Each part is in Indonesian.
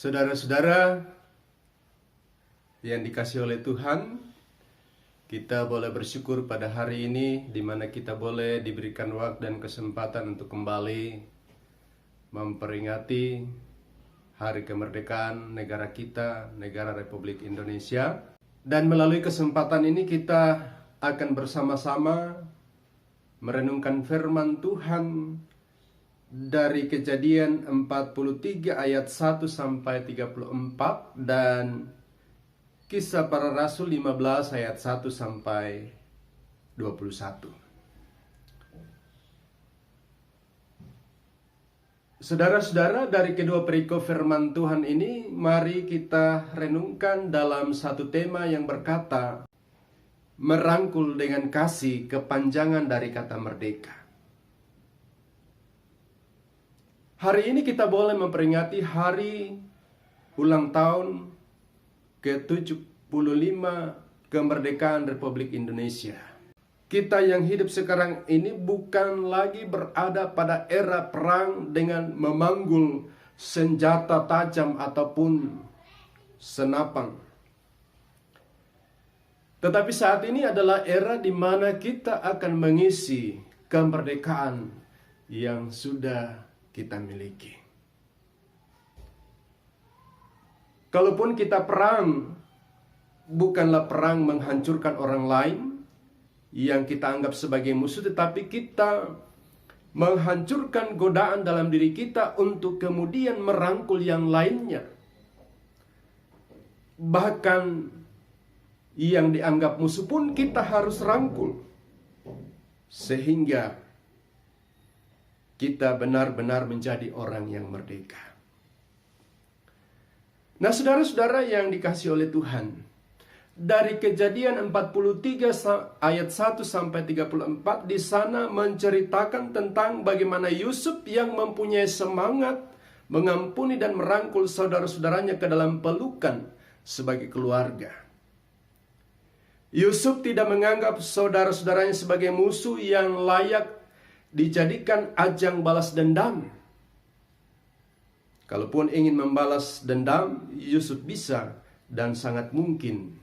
Saudara-saudara yang dikasihi oleh Tuhan, kita boleh bersyukur pada hari ini di mana kita boleh diberikan waktu dan kesempatan untuk kembali memperingati hari kemerdekaan negara kita, negara Republik Indonesia. Dan melalui kesempatan ini kita akan bersama-sama merenungkan firman Tuhan dari Kejadian 43 ayat 1 sampai 34 dan Kisah Para Rasul 15 ayat 1 sampai 21. Saudara-saudara, dari kedua perikop firman Tuhan ini, mari kita renungkan dalam satu tema yang berkata, merangkul dengan kasih kepanjangan dari kata merdeka. Hari ini kita boleh memperingati hari ulang tahun ke-75 kemerdekaan Republik Indonesia. Kita yang hidup sekarang ini bukan lagi berada pada era perang dengan memanggul senjata tajam ataupun senapang. Tetapi saat ini adalah era di mana kita akan mengisi kemerdekaan yang sudah kita miliki. Kalaupun kita perang, bukanlah perang menghancurkan orang lain yang kita anggap sebagai musuh, tetapi kita menghancurkan godaan dalam diri kita untuk kemudian merangkul yang lainnya. Bahkan yang dianggap musuh pun kita harus rangkul, sehingga kita benar-benar menjadi orang yang merdeka. Nah, saudara-saudara yang dikasihi oleh Tuhan, dari Kejadian 43 ayat 1 sampai 34 di sana menceritakan tentang bagaimana Yusuf yang mempunyai semangat mengampuni dan merangkul saudara-saudaranya ke dalam pelukan sebagai keluarga. Yusuf tidak menganggap saudara-saudaranya sebagai musuh yang layak dijadikan ajang balas dendam. Kalaupun ingin membalas dendam, Yusuf bisa dan sangat mungkin.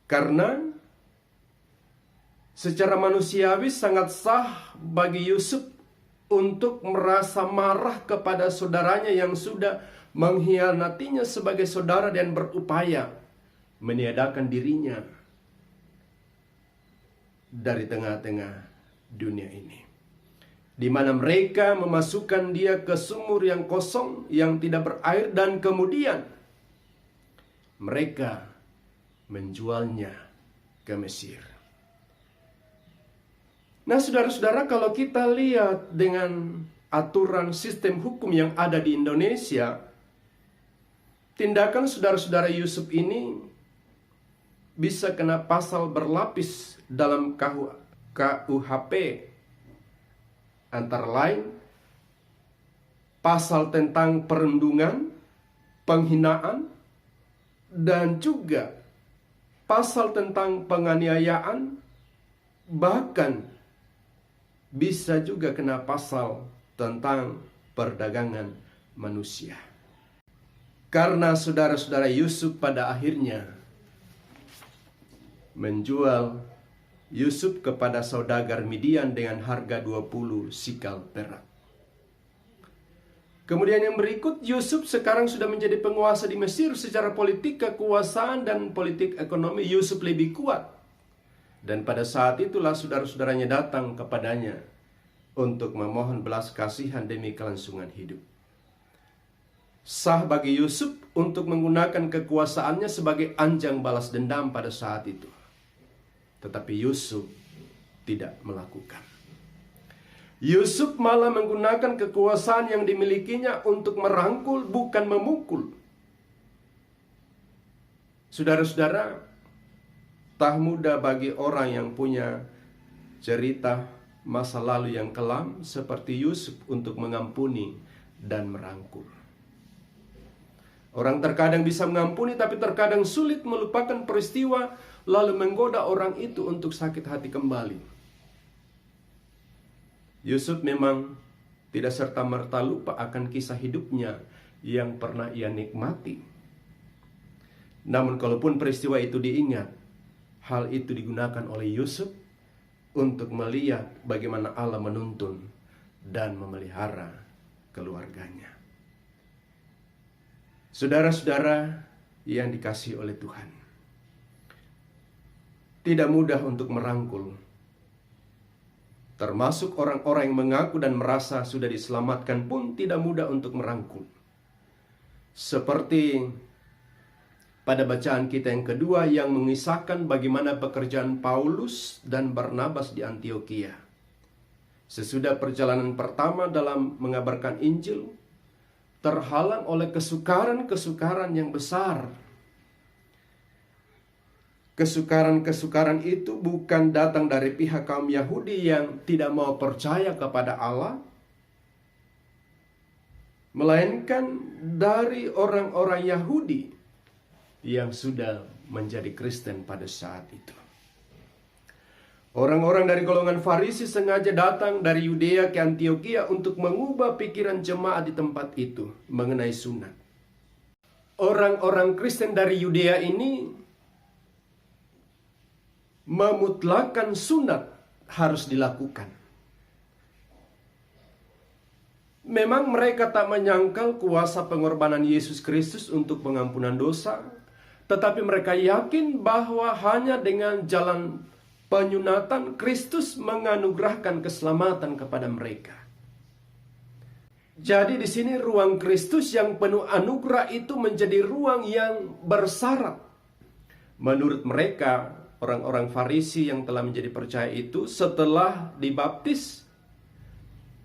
Karena secara manusiawi sangat sah bagi Yusuf untuk merasa marah kepada saudaranya yang sudah mengkhianatinya sebagai saudara dan berupaya meniadakan dirinya dari tengah-tengah dunia ini, di mana mereka memasukkan dia ke sumur yang kosong yang tidak berair dan kemudian mereka menjualnya ke Mesir. Nah, saudara-saudara, kalau kita lihat dengan aturan sistem hukum yang ada di Indonesia, tindakan saudara-saudara Yusuf ini bisa kena pasal berlapis dalam KUHP, antara lain pasal tentang perundungan, penghinaan, dan juga pasal tentang penganiayaan, bahkan bisa juga kena pasal tentang perdagangan manusia. Karena saudara-saudara Yusuf pada akhirnya menjual Yusuf kepada saudagar Midian dengan harga 20 sikal perak. Kemudian yang berikut, Yusuf sekarang sudah menjadi penguasa di Mesir. Secara politik, kekuasaan, dan politik ekonomi, Yusuf lebih kuat. Dan pada saat itulah saudara-saudaranya datang kepadanya untuk memohon belas kasihan demi kelangsungan hidup. Sah bagi Yusuf untuk menggunakan kekuasaannya sebagai anjang balas dendam pada saat itu. Tetapi Yusuf tidak melakukan. Yusuf malah menggunakan kekuasaan yang dimilikinya untuk merangkul, bukan memukul. Saudara-saudara, tak mudah bagi orang yang punya cerita masa lalu yang kelam seperti Yusuf untuk mengampuni dan merangkul. Orang terkadang bisa mengampuni, tapi terkadang sulit melupakan peristiwa lalu menggoda orang itu untuk sakit hati kembali. Yusuf memang tidak serta-merta lupa akan kisah hidupnya yang pernah ia nikmati. Namun kalaupun peristiwa itu diingat, hal itu digunakan oleh Yusuf untuk melihat bagaimana Allah menuntun dan memelihara keluarganya. Saudara-saudara yang dikasihi oleh Tuhan, tidak mudah untuk merangkul, termasuk orang-orang yang mengaku dan merasa sudah diselamatkan pun tidak mudah untuk merangkul. Seperti pada bacaan kita yang kedua yang mengisahkan bagaimana pekerjaan Paulus dan Barnabas di Antiokhia. Sesudah perjalanan pertama dalam mengabarkan Injil, terhalang oleh kesukaran-kesukaran yang besar. Kesukaran-kesukaran itu bukan datang dari pihak kaum Yahudi yang tidak mau percaya kepada Allah, melainkan dari orang-orang Yahudi yang sudah menjadi Kristen pada saat itu. Orang-orang dari golongan Farisi sengaja datang dari Yudea ke Antiokhia untuk mengubah pikiran jemaat di tempat itu mengenai sunat. Orang-orang Kristen dari Yudea ini memutlakan sunat harus dilakukan. Memang mereka tak menyangkal kuasa pengorbanan Yesus Kristus untuk pengampunan dosa, tetapi mereka yakin bahwa hanya dengan jalan penyunatan Kristus menganugerahkan keselamatan kepada mereka. Jadi di sini ruang Kristus yang penuh anugerah itu menjadi ruang yang bersyarat. Menurut mereka, orang-orang Farisi yang telah menjadi percaya itu setelah dibaptis,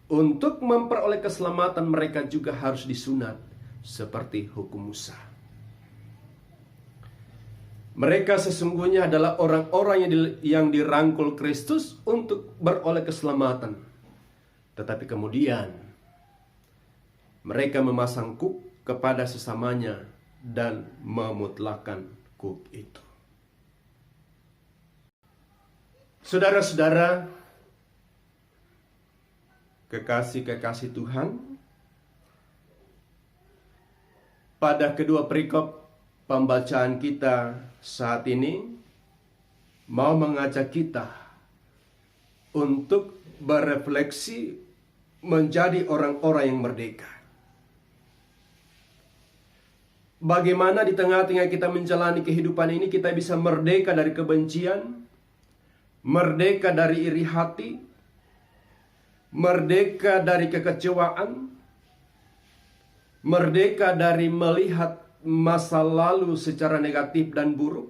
untuk memperoleh keselamatan mereka juga harus disunat seperti hukum Musa. Mereka sesungguhnya adalah orang-orang yang dirangkul Kristus untuk beroleh keselamatan. Tetapi kemudian mereka memasang kuk kepada sesamanya dan memutlakan kuk itu. Saudara-saudara, kekasih-kekasih Tuhan, pada kedua perikop pembacaan kita saat ini mau mengajak kita untuk berefleksi menjadi orang-orang yang merdeka. Bagaimana di tengah-tengah kita menjalani kehidupan ini kita bisa merdeka dari kebencian, merdeka dari iri hati, merdeka dari kekecewaan, merdeka dari melihat masa lalu secara negatif dan buruk.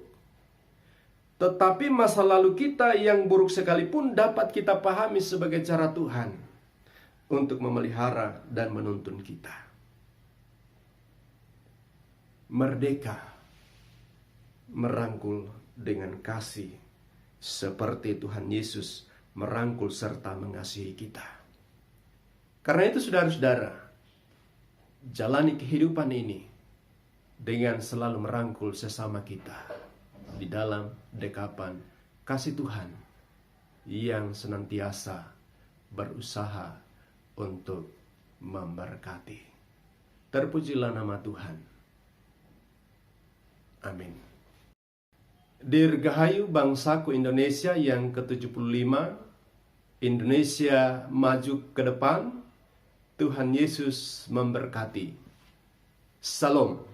Tetapi masa lalu kita yang buruk sekalipun dapat kita pahami sebagai cara Tuhan untuk memelihara dan menuntun kita. Merdeka merangkul dengan kasih, seperti Tuhan Yesus merangkul serta mengasihi kita. Karena itu saudara-saudara, jalani kehidupan ini dengan selalu merangkul sesama kita di dalam dekapan kasih Tuhan yang senantiasa berusaha untuk memberkati. Terpujilah nama Tuhan. Amin. Dirgahayu bangsaku Indonesia yang ke-75, Indonesia maju ke depan, Tuhan Yesus memberkati. Salam.